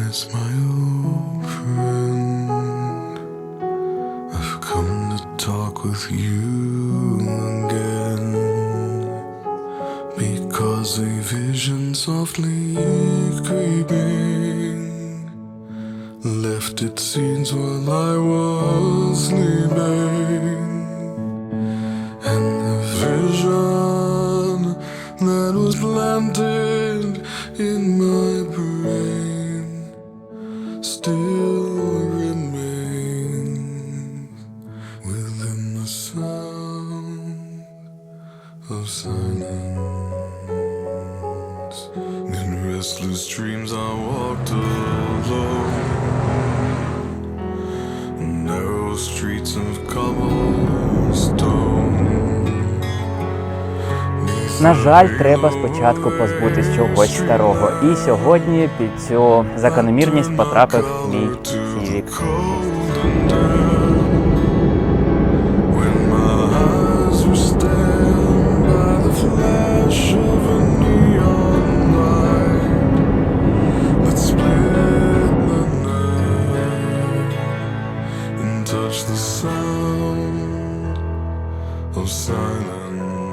It's my old friend. I've come to talk with you again, because a vision softly creeping left its scenes while I was sleeping. And the vision that was planted in my brain still remains within the sound of silence. In restless dreams I walked alone, narrow streets of cobblestone. На жаль, треба спочатку позбутись чогось старого. І сьогодні під цю закономірність потрапив мій Civic EK. Touch the sound of silence.